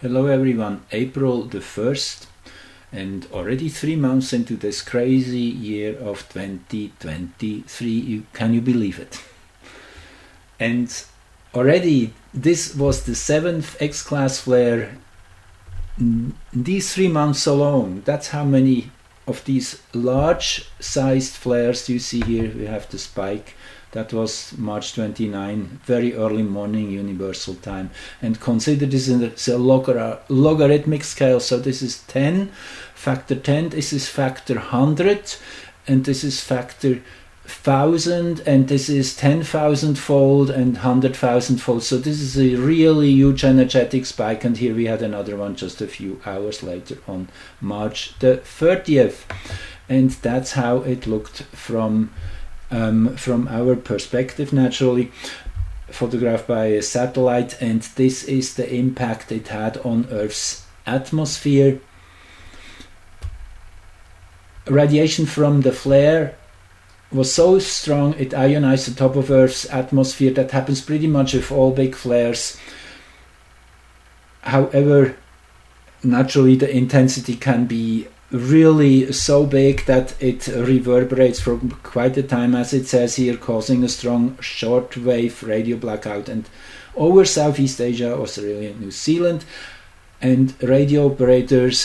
Hello everyone, April the 1st, and already 3 months into this crazy year of 2023, can you believe it? And already this was the 7th X-class flare in these 3 months alone. That's how many of these large sized flares you see here. We have the spike. That was March 29, very early morning universal time. And consider this in a logarithmic scale. So this is 10, factor 10, this is factor 100, and this is factor 1000, and this is 10,000 fold and 100,000 fold. So this is a really huge energetic spike. And here we had another one just a few hours later on March the 30th. And that's how it looked from our perspective, naturally, photographed by a satellite, and this is the impact it had on Earth's atmosphere. Radiation from the flare was so strong it ionized the top of Earth's atmosphere. That happens pretty much with all big flares. However, naturally the intensity can be really so big that it reverberates for quite a time, as it says here, causing a strong shortwave radio blackout and over Southeast Asia, Australia, New Zealand. And radio operators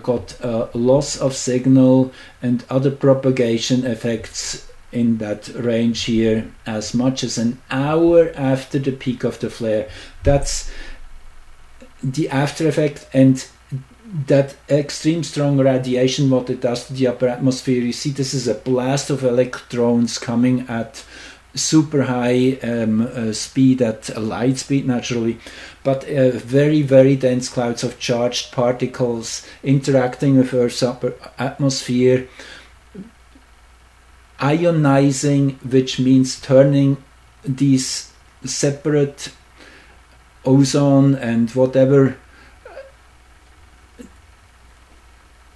got a loss of signal and other propagation effects in that range here as much as an hour after the peak of the flare. That's the after effect. And that extreme strong radiation, what it does to the upper atmosphere, you see this is a blast of electrons coming at super high speed, at light speed naturally, but very, very dense clouds of charged particles interacting with Earth's upper atmosphere, ionizing, which means turning these separate ozone and whatever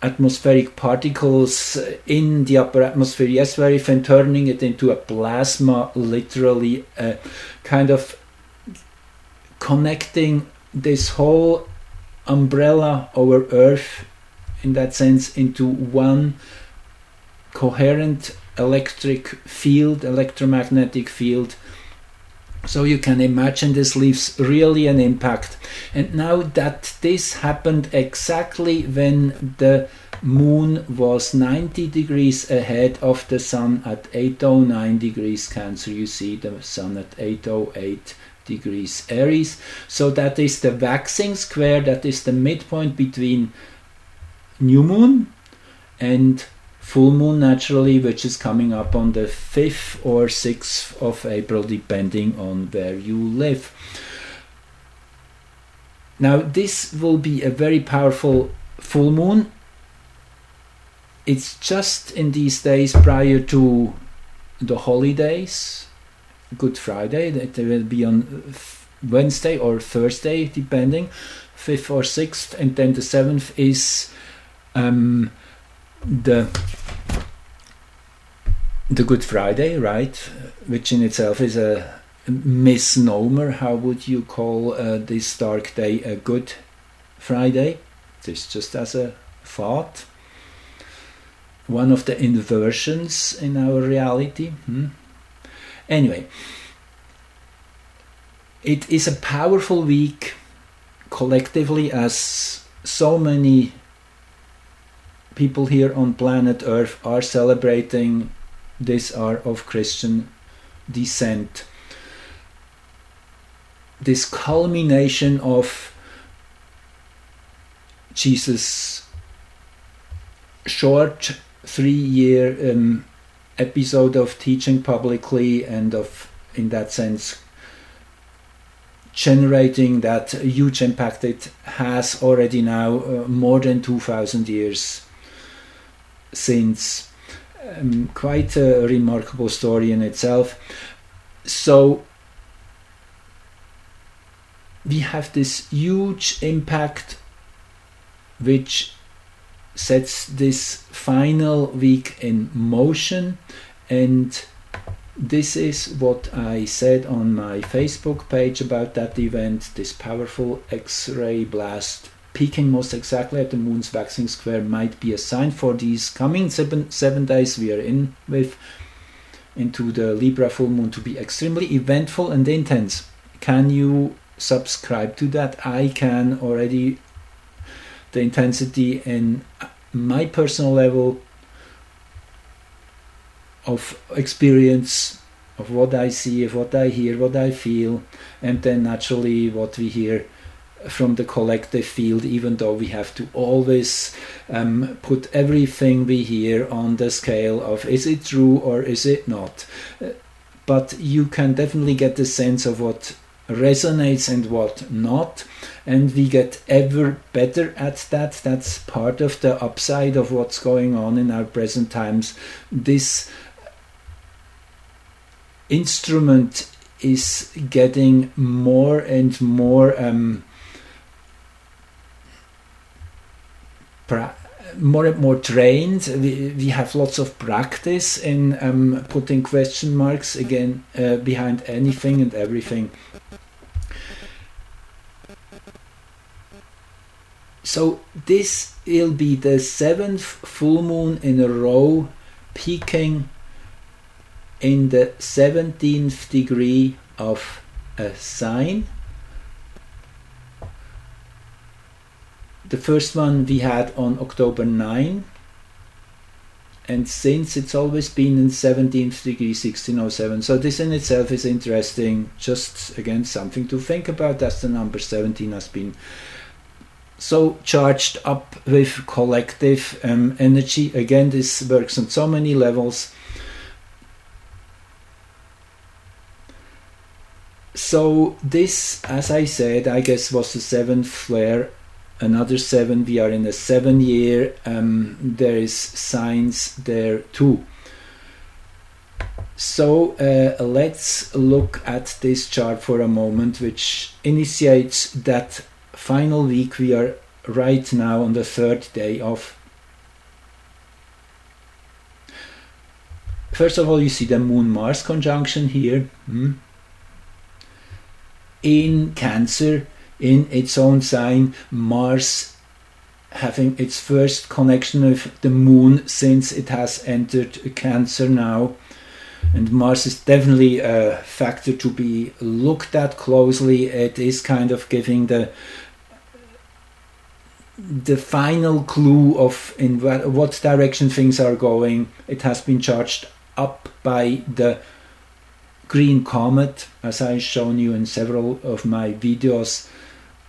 atmospheric particles in the upper atmosphere, yes, very thin, turning it into a plasma, literally kind of connecting this whole umbrella over Earth, in that sense, into one coherent electric field, electromagnetic field. So you can imagine this leaves really an impact. And now that this happened exactly when the moon was 90 degrees ahead of the sun at 809 degrees Cancer, you see the sun at 808 degrees Aries. So that is the waxing square, that is the midpoint between new moon and full moon, naturally, which is coming up on the 5th or 6th of April, depending on where you live. Now, this will be a very powerful full moon. It's just in these days prior to the holidays, Good Friday. It will be on Wednesday or Thursday, depending, 5th or 6th, and then the 7th is the Good Friday, right? Which in itself is a misnomer. How would you call this dark day a Good Friday? This just as a thought. One of the inversions in our reality. Anyway, it is a powerful week collectively, as so many people here on planet Earth are celebrating this, are of Christian descent. This culmination of Jesus' short 3-year episode of teaching publicly, and of, in that sense, generating that huge impact it has already now, more than 2,000 years since. Quite a remarkable story in itself. So we have this huge impact which sets this final week in motion, and this is what I said on my Facebook page about that event. This powerful X-ray blast peaking most exactly at the moon's waxing square might be a sign for these coming seven days we are into the Libra full moon to be extremely eventful and intense. Can you subscribe to that? I can already. The intensity in my personal level of experience, of what I see, of what I hear, what I feel, and then naturally what we hear from the collective field, even though we have to always put everything we hear on the scale of is it true or is it not. But you can definitely get the sense of what resonates and what not, and we get ever better at that. That's part of the upside of what's going on in our present times. This instrument is getting more and more more and more trained. We have lots of practice in putting question marks again behind anything and everything. So this will be the 7th full moon in a row, peaking in the 17th degree of a sign. The first one we had on October 9, and since it's always been in 17th degree 1607, so this in itself is interesting. Just again something to think about, as the number 17 has been so charged up with collective energy. Again, this works on so many levels. So this, as I said, I guess was the 7th flare. Another 7, we are in a 7-year, there is signs there too. So let's look at this chart for a moment, which initiates that final week. We are right now on the 3rd day of. First of all, you see the Moon-Mars conjunction here in Cancer. In its own sign, Mars having its first connection with the moon since it has entered Cancer now. And Mars is definitely a factor to be looked at closely. It is kind of giving the final clue of in what direction things are going. It has been charged up by the green comet, as I've shown you in several of my videos.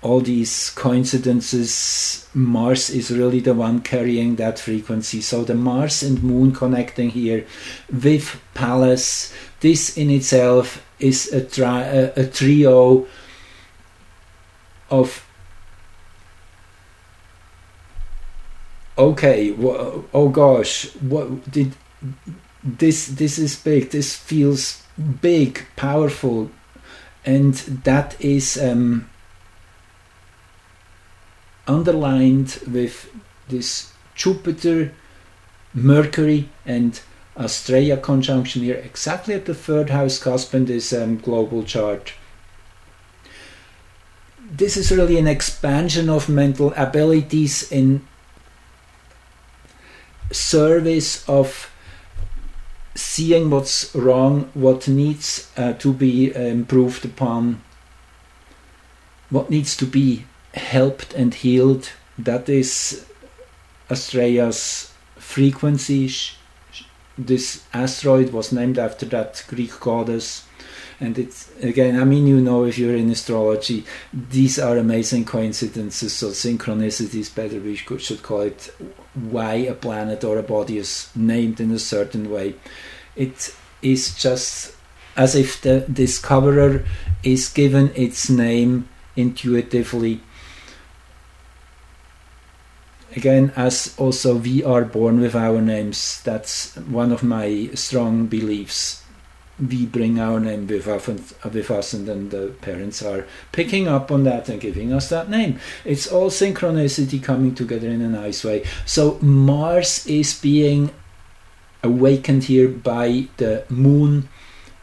All these coincidences, Mars is really the one carrying that frequency. So the Mars and Moon connecting here with Pallas, this in itself is a trio of okay, oh gosh, what did this is big, this feels big, powerful, and that is underlined with this Jupiter, Mercury and Astrea conjunction here, exactly at the 3rd house cusp in this global chart. This is really an expansion of mental abilities in service of seeing what's wrong, what needs to be improved upon, what needs to be helped and healed. That is Astrea's frequency. This asteroid was named after that Greek goddess, and it's again, I mean, you know, if you're in astrology, these are amazing coincidences. So synchronicity is better, we should call it why a planet or a body is named in a certain way. It is just as if the discoverer is given its name intuitively. Again, as also we are born with our names. That's one of my strong beliefs. We bring our name with us, and then the parents are picking up on that and giving us that name. It's all synchronicity coming together in a nice way. So Mars is being awakened here by the moon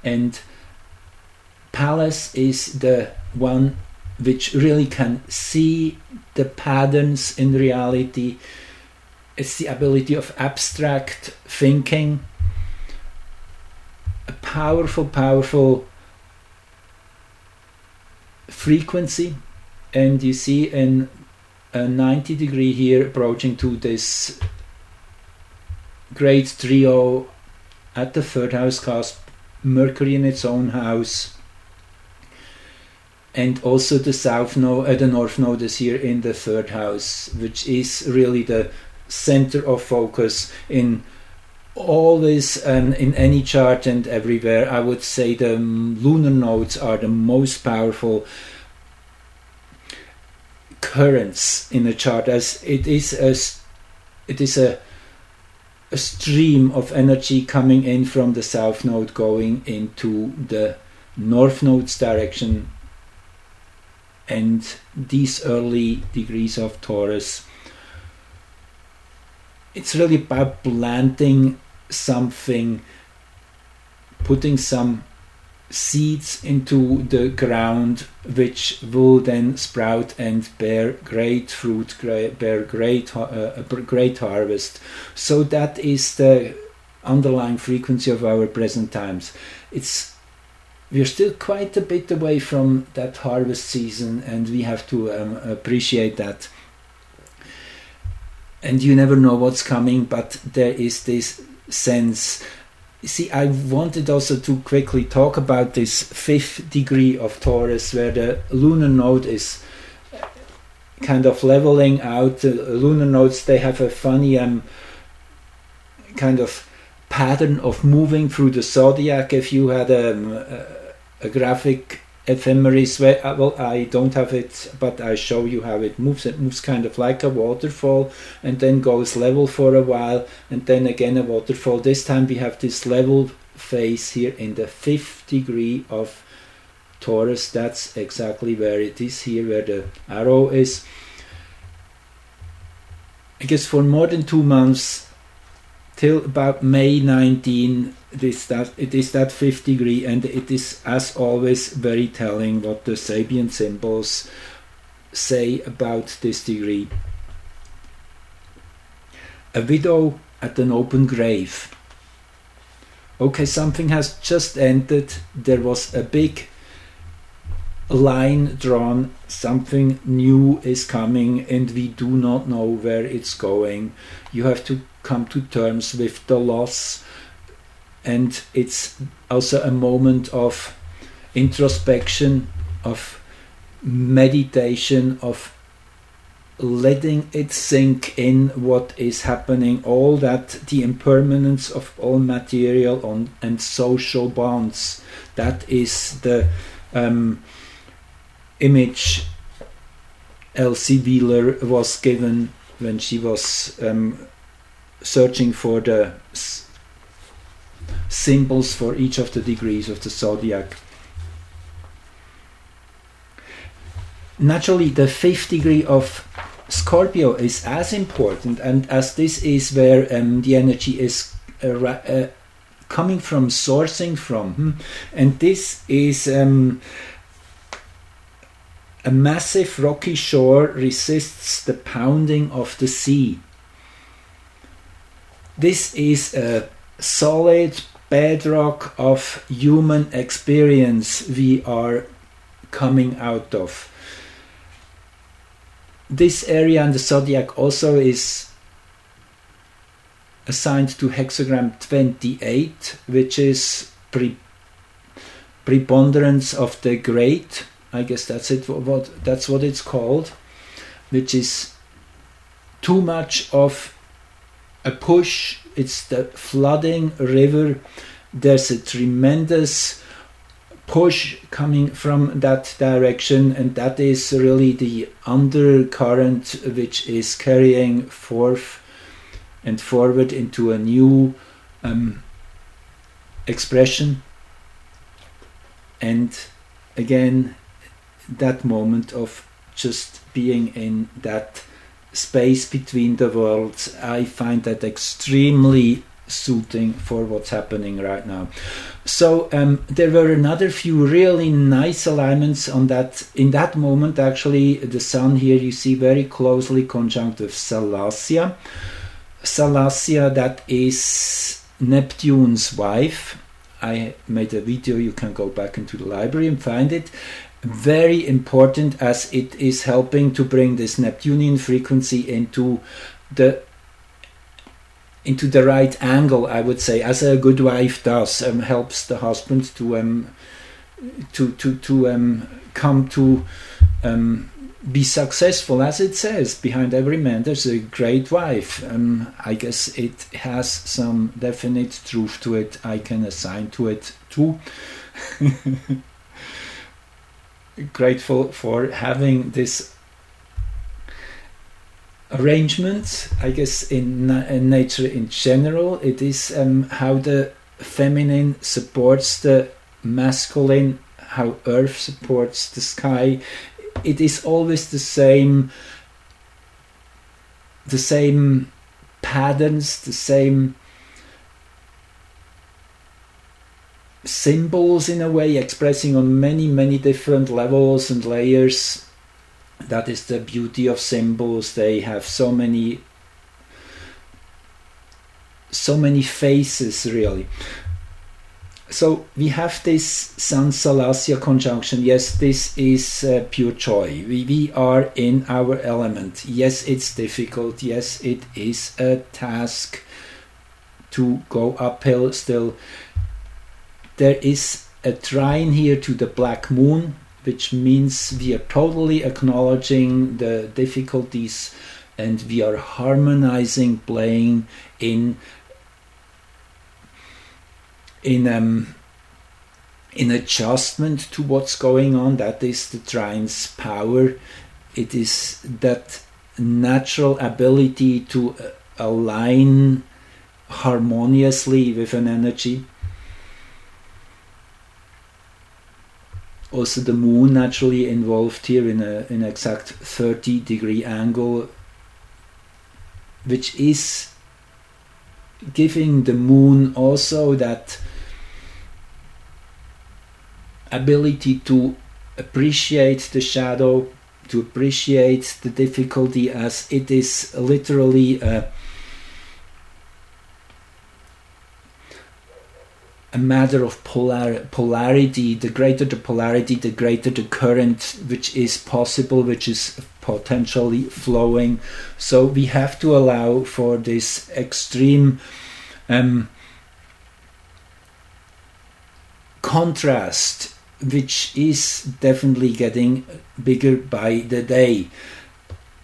And Palace is the one which really can see the patterns in reality. It's the ability of abstract thinking, a powerful frequency. And you see in a 90 degree here approaching to this great trio at the third house cusp, Mercury in its own house, and also the North Node is here in the third house, which is really the center of focus in all this, in any chart and everywhere. I would say the lunar nodes are the most powerful currents in a chart, as it is a stream of energy coming in from the south node going into the north node's direction. And these early degrees of Taurus, it's really about planting something, putting some seeds into the ground, which will then sprout and bear great fruit, bear great harvest. So that is the underlying frequency of our present times. We're still quite a bit away from that harvest season, and we have to appreciate that. And you never know what's coming, but there is this sense. See, I wanted also to quickly talk about this 5th degree of Taurus, where the lunar node is kind of leveling out. The lunar nodes, they have a funny kind of pattern of moving through the zodiac. If you had a graphic ephemeris, well, I don't have it, but I show you how it moves. It moves kind of like a waterfall and then goes level for a while, and then again a waterfall. This time we have this level phase here in the 5th degree of Taurus. That's exactly where it is here, where the arrow is. I guess for more than 2 months, till about May 19, it is that 5th degree, and it is, as always, very telling what the Sabian symbols say about this degree. A widow at an open grave. Okay, something has just ended. There was a big line drawn. Something new is coming, and we do not know where it's going. You have to come to terms with the loss. And it's also a moment of introspection, of meditation, of letting it sink in what is happening, all that, the impermanence of all material and social bonds. That is the image Elsie Wheeler was given when she was searching for the symbols for each of the degrees of the zodiac. Naturally, the 5th degree of Scorpio is as important, and as this is where the energy is coming from, sourcing from, and this is a massive rocky shore resists the pounding of the sea. This is a solid bedrock of human experience we are coming out of. This area in the zodiac also is assigned to hexagram 28, which is preponderance of the great. I guess that's it. That's what it's called, which is too much of a push. It's the flooding river. There's a tremendous push coming from that direction, and that is really the undercurrent which is carrying forth and forward into a new expression. And again, that moment of just being in that space between the worlds, I find that extremely suiting for what's happening right now. So there were another few really nice alignments on that. In that moment, actually, the Sun here you see very closely conjunct with Salacia. Salacia, that is Neptune's wife. I made a video, you can go back into the library and find it. Very important, as it is helping to bring this Neptunian frequency into the right angle, I would say, as a good wife does. Helps the husband to come to be successful. As it says, behind every man there's a great wife. I guess it has some definite truth to it. I can assign to it too. Grateful for having this arrangement. I guess in nature in general, it is how the feminine supports the masculine, how earth supports the sky. It is always the same patterns, the same symbols in a way, expressing on many different levels and layers. That is the beauty of symbols. They have so many faces, really. So we have this Sun Salacia conjunction. Yes, this is pure joy. We are in our element. Yes, it's difficult. Yes, it is a task to go uphill still. There is a trine here to the black moon, which means we are totally acknowledging the difficulties and we are harmonizing, playing in adjustment to what's going on. That is the trine's power. It is that natural ability to align harmoniously with an energy. Also the moon naturally involved here in an exact 30-degree angle, which is giving the moon also that ability to appreciate the shadow, to appreciate the difficulty, as it is literally a matter of polarity. The greater the polarity, the greater the current which is possible, which is potentially flowing. So we have to allow for this extreme contrast, which is definitely getting bigger by the day.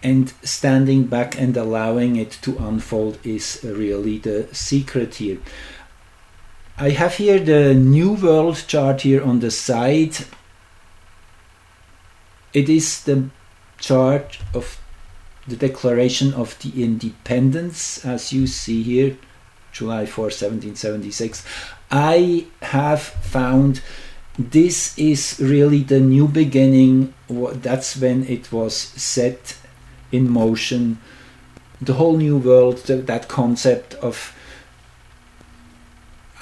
And standing back and allowing it to unfold is really the secret here. I have here the New World chart here on the side. It is the chart of the Declaration of the Independence, as you see here, July 4, 1776. I have found this is really the new beginning. That's when it was set in motion. The whole new world, that concept of,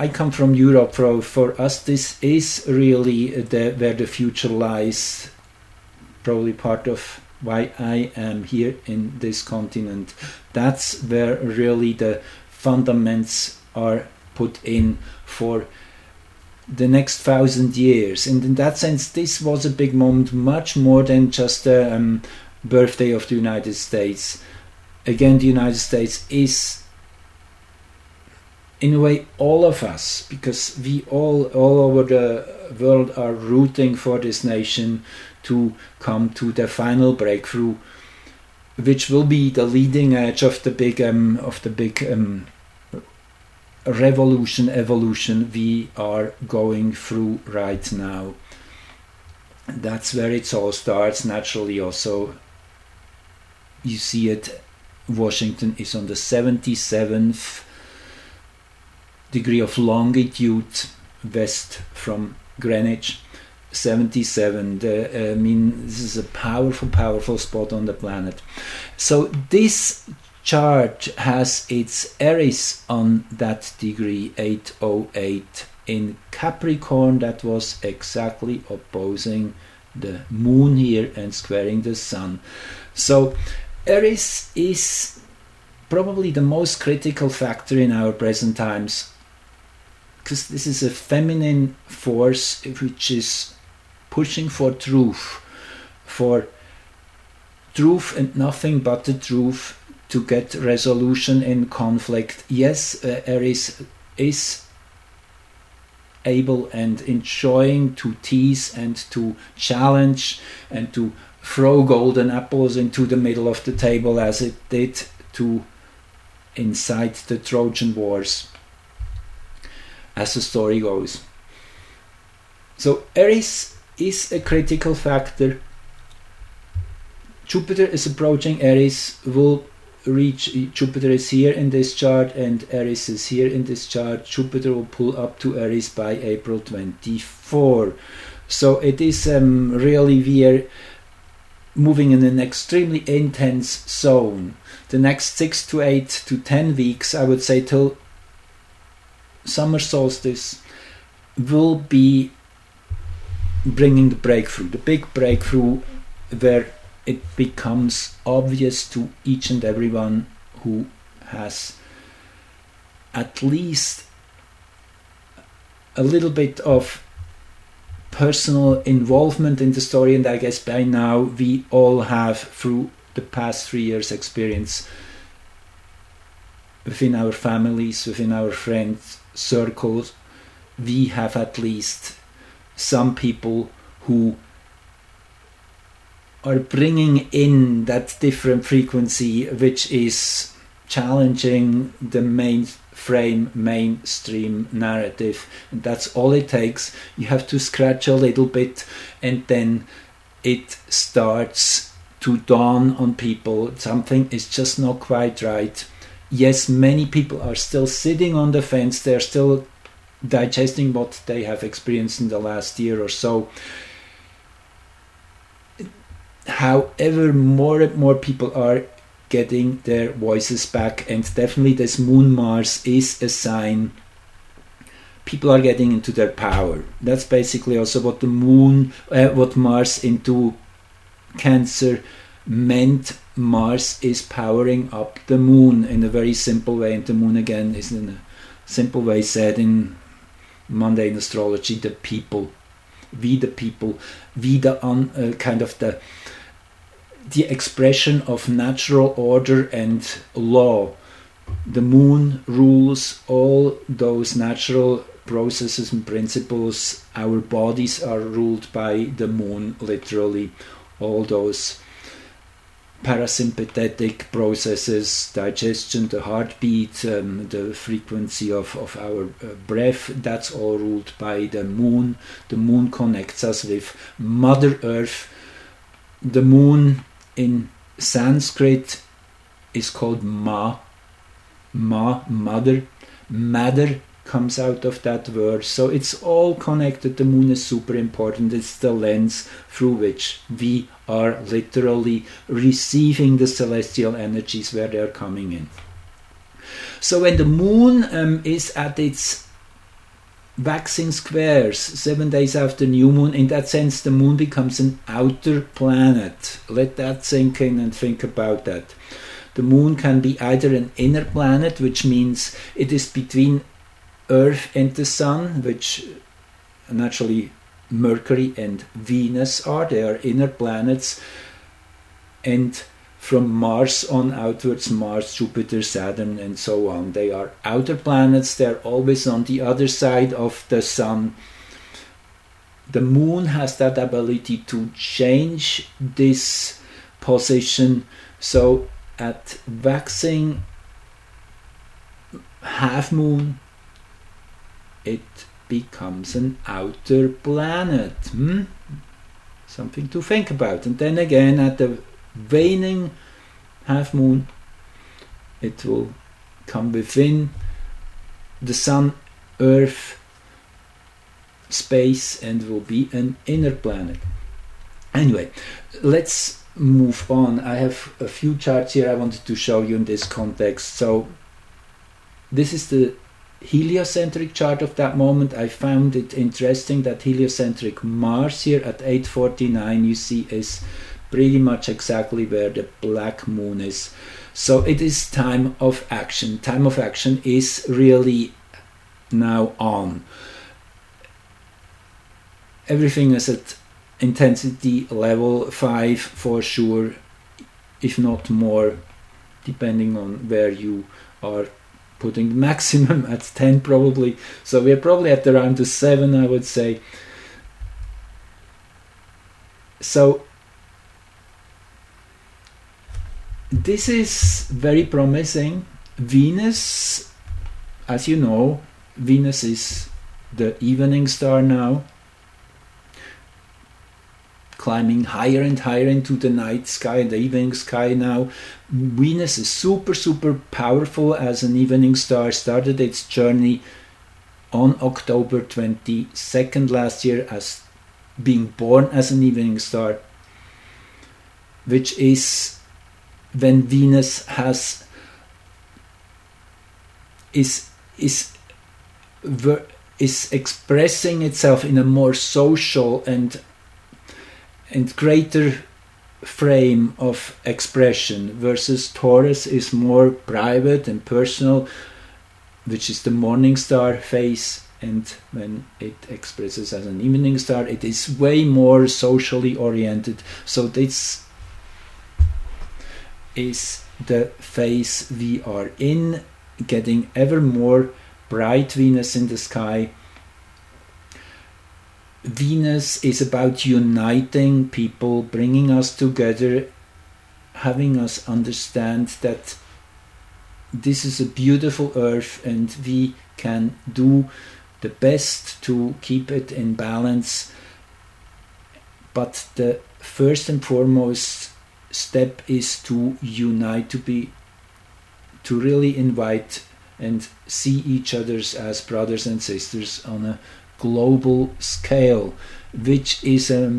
I come from Europe, for us this is really where the future lies, probably part of why I am here in this continent. That's where really the fundaments are put in for the next 1,000 years. And in that sense, this was a big moment, much more than just the birthday of the United States. Again, the United States is, in a way, all of us, because we all over the world are rooting for this nation to come to the final breakthrough, which will be the leading edge of the big evolution we are going through right now. That's where it all starts. Naturally, also you see it. Washington is on the 77th degree of longitude west from Greenwich. 77. I mean, this is a powerful spot on the planet. So this chart has its Aries on that degree 808 in Capricorn. That was exactly opposing the moon here and squaring the sun. So Aries is probably the most critical factor in our present times, because this is a feminine force which is pushing for truth and nothing but the truth, to get resolution in conflict. Yes, Aries is able and enjoying to tease and to challenge and to throw golden apples into the middle of the table, as it did to incite the Trojan Wars, as the story goes. So Aries is a critical factor. Jupiter is approaching Aries, will reach, Jupiter is here in this chart and Aries is here in this chart. Jupiter will pull up to Aries by April 24. So it is really, we are moving in an extremely intense zone. The next 6 to 8 to 10 weeks, I would say till summer solstice, will be bringing the breakthrough, the big breakthrough, where it becomes obvious to each and everyone who has at least a little bit of personal involvement in the story, and I guess by now we all have, through the past 3 years experience within our families, within our friends circles, we have at least some people who are bringing in that different frequency which is challenging the mainstream narrative, and that's all it takes. You have to scratch a little bit and then it starts to dawn on people, something is just not quite right. Yes, many people are still sitting on the fence, they're still digesting what they have experienced in the last year or so. However, more and more people are getting their voices back, and definitely this Moon Mars is a sign people are getting into their power. That's basically also what the moon, what Mars into Cancer meant. Mars is powering up the moon in a very simple way, and the moon again is in a simple way said in mundane astrology, the people, we the kind of the expression of natural order and law. The moon rules all those natural processes and principles. Our bodies are ruled by the moon, literally. All those parasympathetic processes, digestion, the heartbeat, the frequency of our breath, that's all ruled by the moon. The moon connects us with Mother Earth. The moon in Sanskrit is called Ma, mother. Matter comes out of that word. So it's all connected. The moon is super important. It's the lens through which we are literally receiving the celestial energies where they're coming in. So when the moon is at its waxing squares 7 days after new moon, in that sense the moon becomes an outer planet. Let that sink in and think about that. The moon can be either an inner planet, which means it is between Earth and the sun, which naturally Mercury and Venus are. They are inner planets, and from Mars on outwards, Mars, Jupiter, Saturn, and so on, they are outer planets. They're always on the other side of the sun. The moon has that ability to change this position. So at waxing half moon, it becomes an outer planet. Something to think about. And then again at the waning half moon, it will come within the sun, earth, space, and will be an inner planet. Anyway, let's move on, I have a few charts here I wanted to show you in this context. So this is the heliocentric chart of that moment. I found it interesting that heliocentric Mars here at 8:49 you see is pretty much exactly where the black moon is. So it is time of action. Time of action is really now on. Everything is at intensity level 5 for sure, if not more, depending on where you are putting the maximum at 10 probably. So we're probably at around the 7, I would say. So this is very promising. Venus, as you know, Venus is the evening star now, climbing higher and higher into the night sky and the evening sky now. Venus is super powerful as an evening star. Started its journey on October 22nd last year as being born as an evening star, which is when Venus is expressing itself in a more social and greater frame of expression, versus Taurus is more private and personal, which is the morning star phase, and when it expresses as an evening star it is way more socially oriented. So this is the phase we are in, getting ever more bright Venus in the sky. Venus is about uniting people, bringing us together, having us understand that this is a beautiful earth and we can do the best to keep it in balance. But the first and foremost step is to unite, to really invite and see each other as brothers and sisters on a global scale, which is a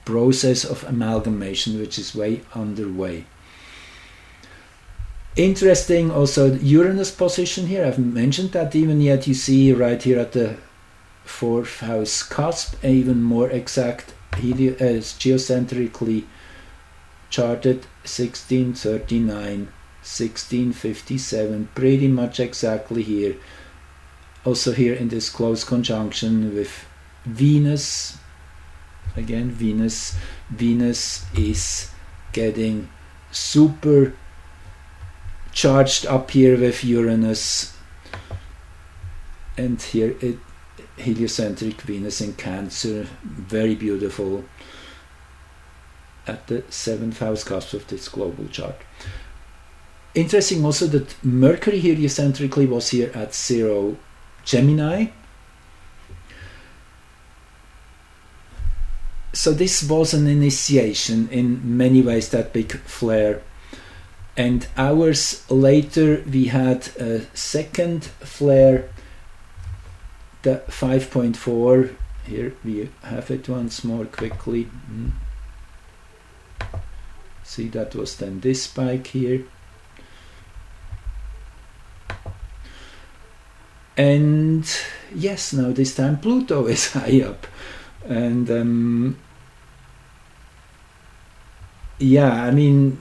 process of amalgamation which is way underway. Interesting also Uranus position here. I've mentioned that even yet. You see right here at the 4th house cusp, even more exact, geocentrically charted 1639, 1657, pretty much exactly here. Also here in this close conjunction with Venus. Again, Venus is getting super charged up here with Uranus, and here heliocentric Venus in Cancer, very beautiful at the 7th house cusp of this global chart. Interesting also that Mercury heliocentrically was here at 0 Gemini. So this was an initiation in many ways, that big flare. And hours later we had a second flare, the 5.4. Here we have it once more quickly. See, that was then this spike here. And yes, now this time Pluto is high up. And yeah, I mean,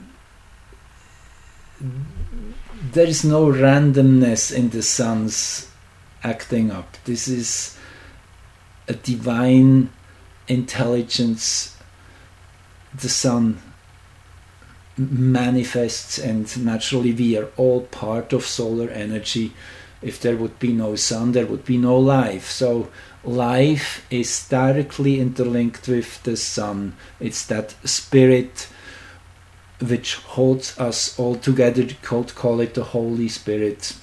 there is no randomness in the sun's acting up. This is a divine intelligence. The sun manifests, and naturally we are all part of solar energy. If there would be no sun, there would be no life. So life is directly interlinked with the sun. It's that spirit which holds us all together. Call it the Holy Spirit.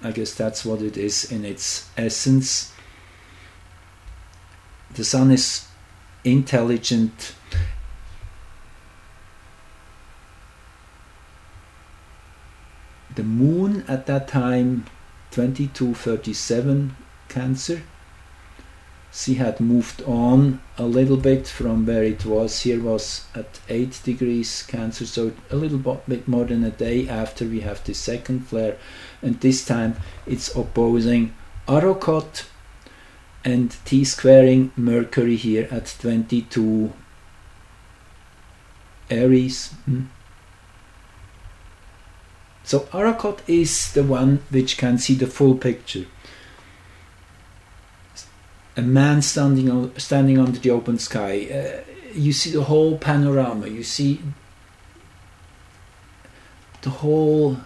I guess that's what it is in its essence. The sun is intelligent. The moon at that time, 2237 Cancer, she had moved on a little bit from where it was. Here was at 8 degrees Cancer, so a little bit more than a day after we have the second flare, and this time it's opposing Arrokoth and T-squaring Mercury here at 22 Aries. So Arrokoth is the one which can see the full picture. A man standing under the open sky. You see the whole panorama. You see the whole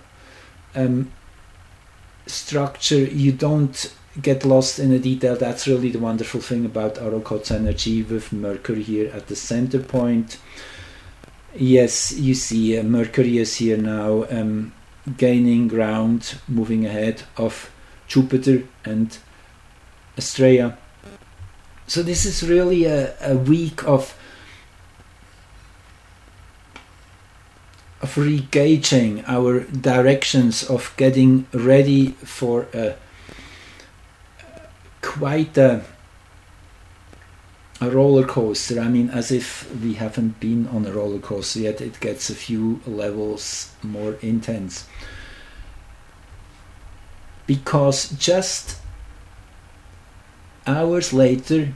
structure. You don't get lost in the detail. That's really the wonderful thing about Arrokoth's energy, with Mercury here at the center point. Yes, you see Mercury is here now, gaining ground, moving ahead of Jupiter and Astrea. So this is really a week of re-gauging our directions, of getting ready for quite a roller coaster. I mean, as if we haven't been on a roller coaster yet, it gets a few levels more intense. Because just hours later,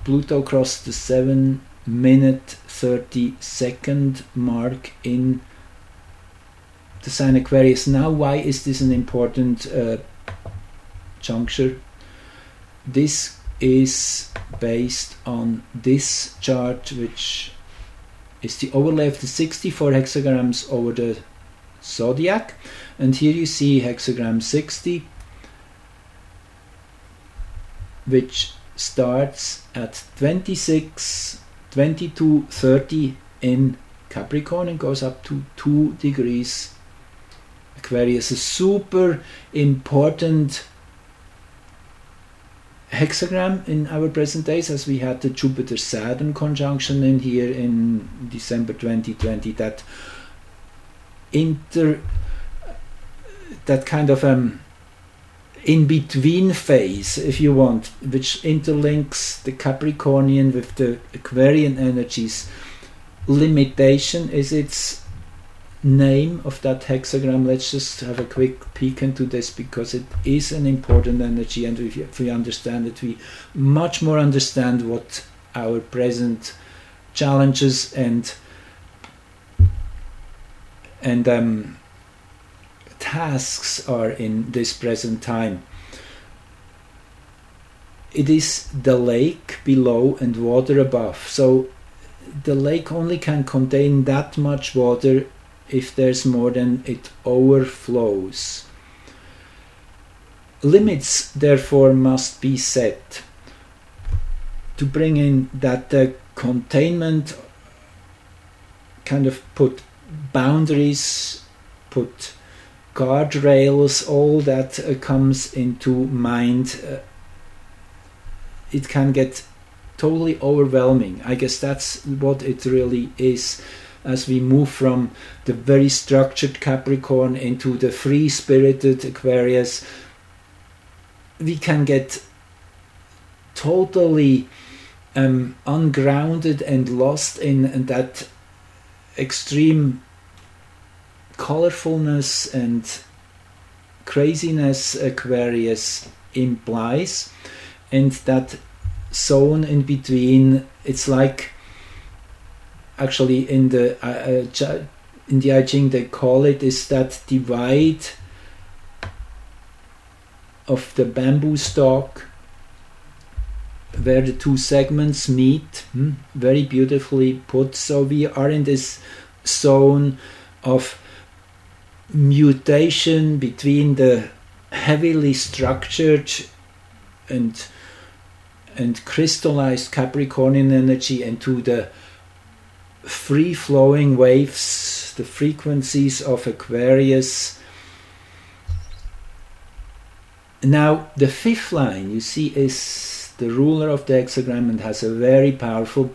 Pluto crossed the 7-minute 30-second mark in the sign Aquarius. Now, why is this an important juncture? This is based on this chart, which is the overlay of the 64 hexagrams over the zodiac. And here you see hexagram 60, which starts at 26, 22, 30 in Capricorn and goes up to 2 degrees Aquarius. A super important hexagram in our present days, as we had the Jupiter-Saturn conjunction in here in December 2020, that kind of in-between phase, if you want, which interlinks the Capricornian with the Aquarian energies. Limitation is its name of that hexagram. Let's just have a quick peek into this, because it is an important energy, and if we understand it, we much more understand what our present challenges and tasks are in this present time. It is the lake below and water above. So the lake only can contain that much water. If there's more, than it overflows. Limits, therefore, must be set to bring in that containment, kind of put boundaries, put guardrails, all that comes into mind. It can get totally overwhelming. I guess that's what it really is. As we move from the very structured Capricorn into the free-spirited Aquarius, we can get totally ungrounded and lost in that extreme colorfulness and craziness Aquarius implies, and that zone in between. It's like, actually in the I Ching they call it, is that divide of the bamboo stalk where the two segments meet. Very beautifully put. So we are in this zone of mutation between the heavily structured and crystallized Capricornian energy into the free-flowing waves, the frequencies of Aquarius. Now the fifth line, you see, is the ruler of the hexagram and has a very powerful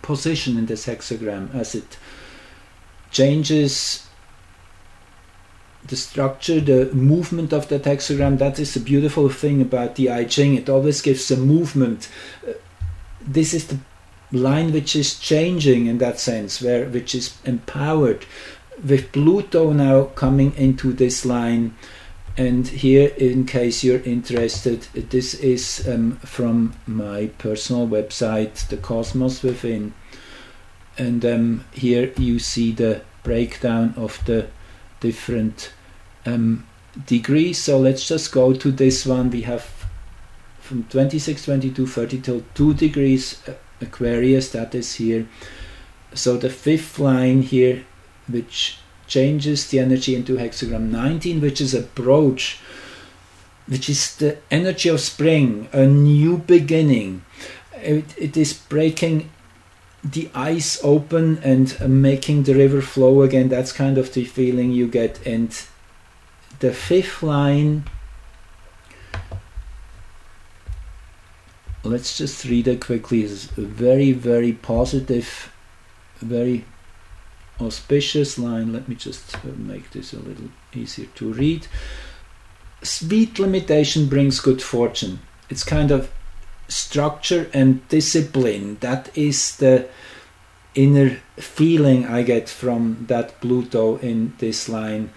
position in this hexagram, as it changes the structure, the movement of that hexagram. That is the beautiful thing about the I Ching. It always gives a movement. This is the line which is changing in that sense, which is empowered. With Pluto now coming into this line, and here, in case you're interested, this is from my personal website, The Cosmos Within, and here you see the breakdown of the different degrees. So let's just go to this one. We have from 26, 22, 30 till 2 degrees Aquarius, that is here. So the 5th line here, which changes the energy into hexagram 19, which is approach, which is the energy of spring, a new beginning. It is breaking the ice open and making the river flow again. That's kind of the feeling you get. And the 5th line, let's just read it quickly, is a very, very positive, very auspicious line. Let me just make this a little easier to read. Sweet limitation brings good fortune. It's kind of structure and discipline. That is the inner feeling I get from that Pluto in this line.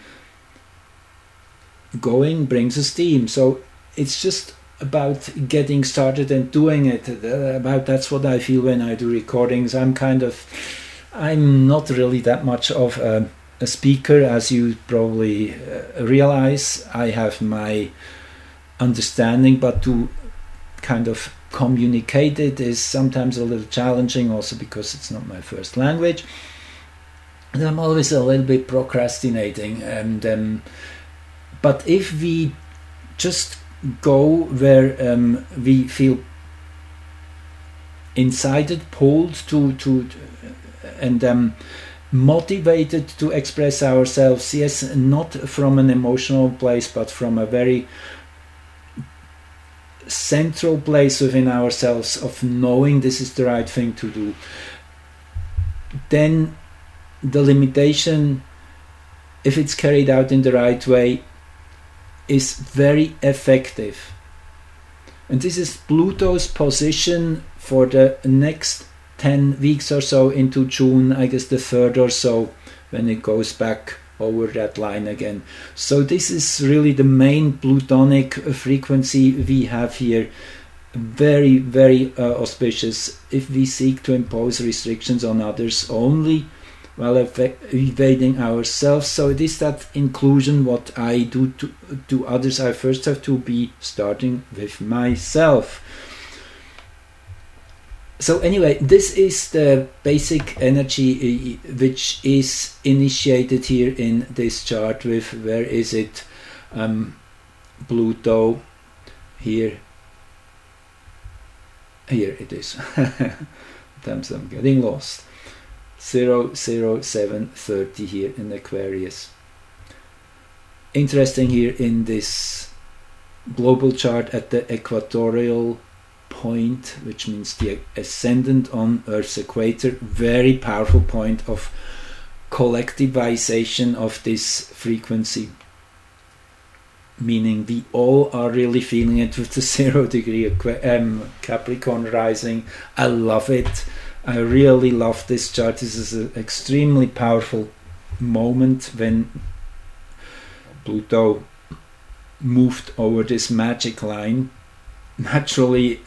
Going brings esteem. So it's just about getting started and doing it. That's what I feel when I do recordings. I'm not really that much of a speaker, as you probably realize. I have my understanding, but to kind of communicate it is sometimes a little challenging, also because it's not my first language. And I'm always a little bit procrastinating. And but if we just go where we feel incited, pulled to and motivated to express ourselves, yes, not from an emotional place, but from a very central place within ourselves of knowing this is the right thing to do, then the limitation, if it's carried out in the right way, is very effective. And this is Pluto's position for the next 10 weeks or so into June, I guess the 3rd or so, when it goes back over that line again. So this is really the main Plutonic frequency we have here. Very, very auspicious if we seek to impose restrictions on others only while evading ourselves. So it is that inclusion, what I do to others. I first have to be starting with myself. So anyway, this is the basic energy which is initiated here in this chart with, where is it, Pluto, here it is. Sometimes I'm getting lost. 00730 here in Aquarius. Interesting here in this global chart at the equatorial point, which means the ascendant on Earth's equator, very powerful point of collectivization of this frequency, meaning we all are really feeling it with the 0 degree Capricorn rising. I love it. I really love this chart. This is an extremely powerful moment when Pluto moved over this magic line. Naturally,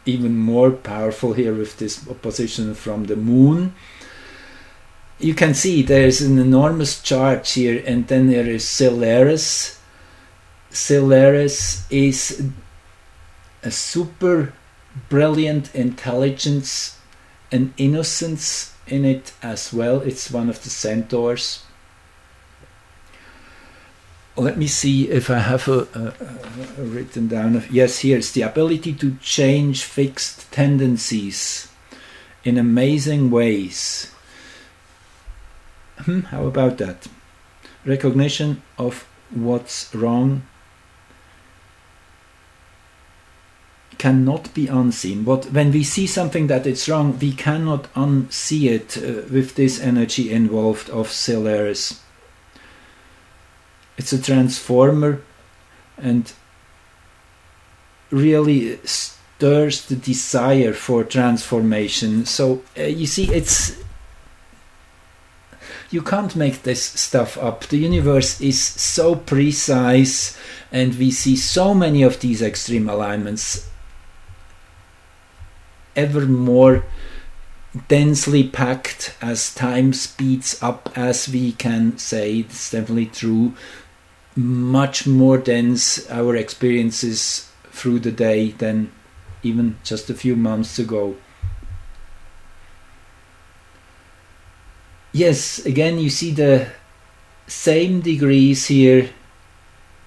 even more powerful here with this opposition from the moon. You can see there's an enormous charge here, and then there is Ceres. Ceres is a super brilliant intelligence, an innocence in it as well. It's one of the centaurs. Let me see if I have a written down. Yes, here's the ability to change fixed tendencies in amazing ways. How about that? Recognition of what's wrong cannot be unseen. When we see something that it's wrong, we cannot unsee it with this energy involved of Ceres. It's a transformer and really stirs the desire for transformation. So you see, you can't make this stuff up. The universe is so precise, and we see so many of these extreme alignments ever more densely packed as time speeds up, as we can say. It's definitely true. Much more dense our experiences through the day than even just a few months ago. Yes, again you see the same degrees here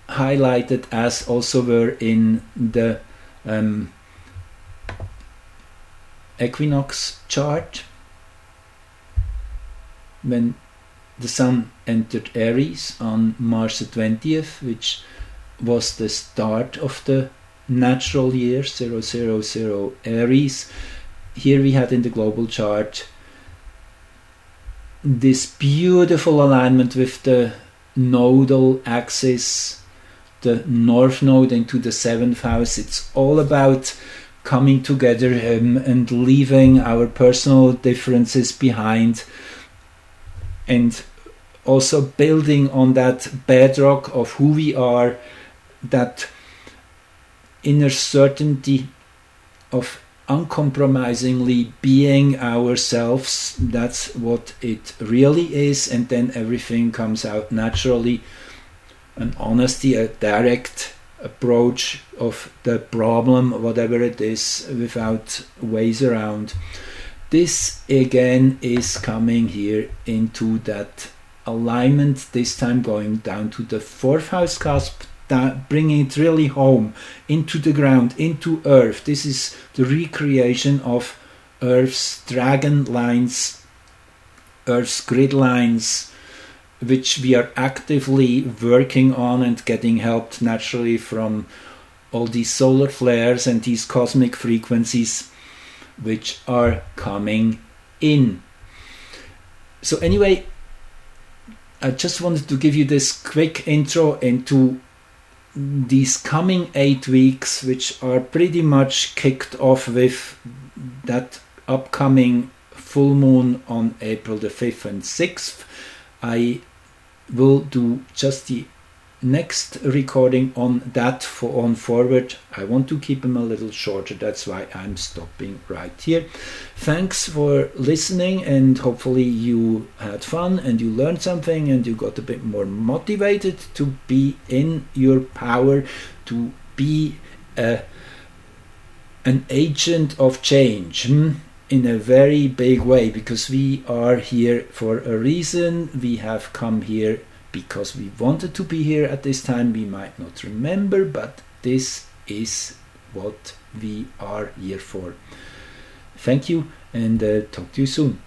highlighted as also were in the equinox chart, when the Sun entered Aries on March the 20th, which was the start of the natural year 000 Aries. Here we had in the global chart this beautiful alignment with the nodal axis, the north node into the 7th house. It's all about coming together and leaving our personal differences behind, and also building on that bedrock of who we are, that inner certainty of uncompromisingly being ourselves. That's what it really is, and then everything comes out naturally. An honesty, a direct approach of the problem, whatever it is, without ways around. This again is coming here into that alignment, this time going down to the 4th house cusp, bringing it really home, into the ground, into Earth. This is the recreation of Earth's dragon lines, Earth's grid lines, which we are actively working on and getting helped naturally from all these solar flares and these cosmic frequencies which are coming in. So anyway, I just wanted to give you this quick intro into these coming 8 weeks, which are pretty much kicked off with that upcoming full moon on April the 5th and 6th. I will do just the next recording on that on forward. I want to keep them a little shorter, that's why I'm stopping right here. Thanks for listening, and hopefully you had fun and you learned something and you got a bit more motivated to be in your power, to be an agent of change in a very big way, because we are here for a reason. We have come here because we wanted to be here at this time. We might not remember, but this is what we are here for. Thank you, and talk to you soon.